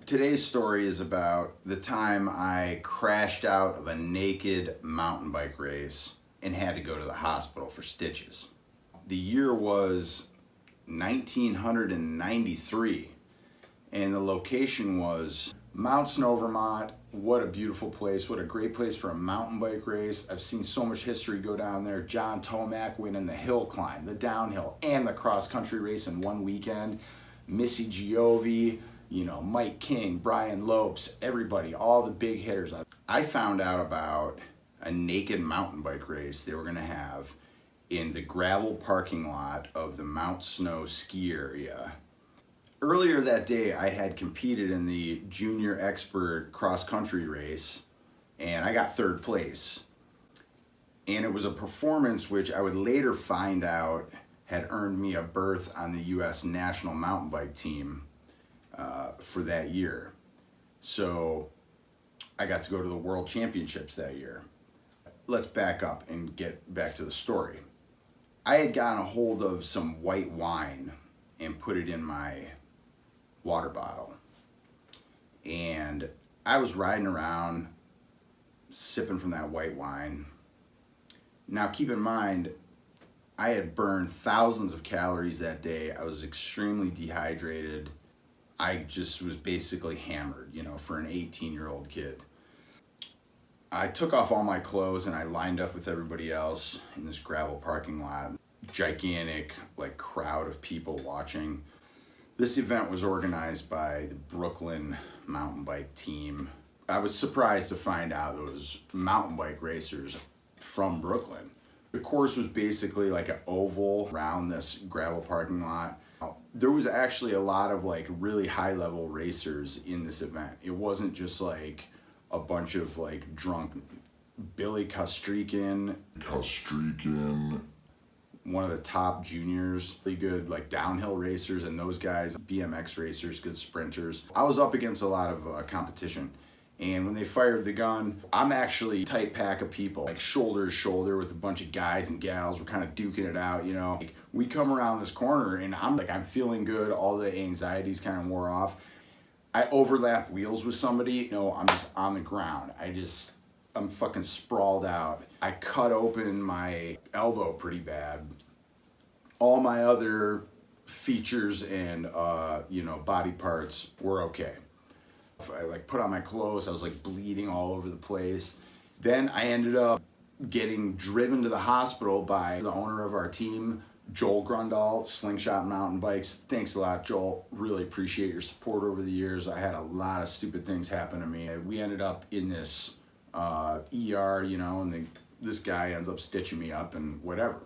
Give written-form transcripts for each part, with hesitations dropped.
Today's story is about the time I crashed out of a naked mountain bike race and had to go to the hospital for stitches. The year was 1993 and the location was Mount Snow, Vermont. What a beautiful place. What a great place for a mountain bike race. I've seen so much history go down there. John Tomac winning the hill climb, the downhill, and the cross country race in one weekend. Missy Giove, Mike King, Brian Lopes, everybody, all the big hitters. I found out about a naked mountain bike race they were gonna have in the gravel parking lot of the Mount Snow ski area. Earlier that day, I had competed in the junior expert cross country race and I got third place. And it was a performance which I would later find out had earned me a berth on the US national mountain bike team for that year. So I got to go to the world championships that year. Let's back up and get back to the story. I had gotten a hold of some white wine and put it in my water bottle. And I was riding around sipping from that white wine. Now keep in mind, I had burned thousands of calories that day. I was extremely dehydrated. I just was basically hammered, for an 18-year-old kid. I took off all my clothes and I lined up with everybody else in this gravel parking lot. Gigantic, crowd of people watching. This event was organized by the Brooklyn mountain bike team. I was surprised to find out it was mountain bike racers from Brooklyn. The course was basically like an oval around this gravel parking lot. There was actually a lot of really high level racers in this event. It wasn't just a bunch of drunk Billy Kostrikin, one of the top juniors, really good downhill racers, and those guys, BMX racers, good sprinters. I was up against a lot of competition. And when they fired the gun, I'm actually a tight pack of people, shoulder to shoulder with a bunch of guys and gals. We're kind of duking it out, We come around this corner and I'm feeling good. All the anxieties kind of wore off. I overlap wheels with somebody. I'm just on the ground. I'm fucking sprawled out. I cut open my elbow pretty bad. All my other features and, body parts were okay. I put on my clothes, I was bleeding all over the place. Then I ended up getting driven to the hospital by the owner of our team, Joel Grundall, Slingshot Mountain Bikes. Thanks a lot, Joel. Really appreciate your support over the years. I had a lot of stupid things happen to me. We ended up in this ER, and this guy ends up stitching me up and whatever.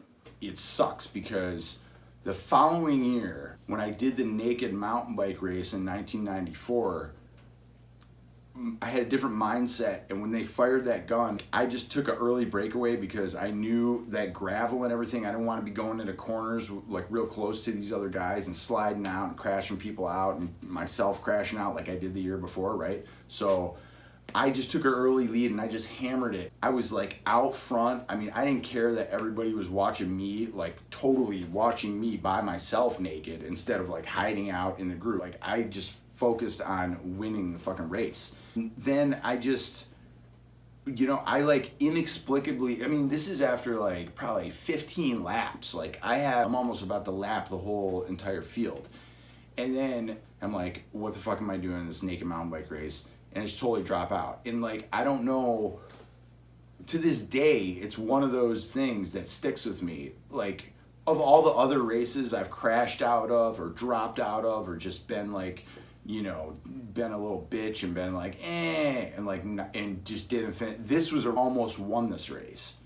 It sucks because the following year, when I did the naked mountain bike race in 1994, I had a different mindset, and when they fired that gun, I just took an early breakaway because I knew that gravel and everything, I didn't want to be going into corners real close to these other guys and sliding out and crashing people out and myself crashing out like I did the year before, right? So I just took an early lead and I just hammered it. I was out front. I didn't care that everybody was watching me, totally watching me by myself naked instead of hiding out in the group. I just focused on winning the fucking race. Then I just, I inexplicably, this is after probably 15 laps. I'm almost about to lap the whole entire field. And then I'm what the fuck am I doing in this naked mountain bike race? And I just totally drop out. And I don't know, to this day, it's one of those things that sticks with me. Of all the other races I've crashed out of or dropped out of or just been been a little bitch and been and just didn't finish. This was almost won this race.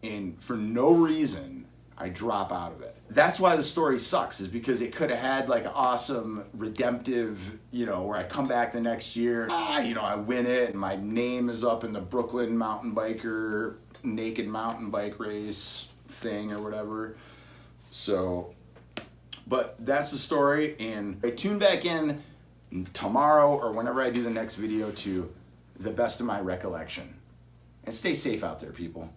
And for no reason, I drop out of it. That's why the story sucks, is because it could have had an awesome redemptive, where I come back the next year, I win it, and my name is up in the Brooklyn mountain biker, naked mountain bike race thing or whatever. So, but that's the story, and I tune back in tomorrow or whenever I do the next video to the best of my recollection. And stay safe out there, people.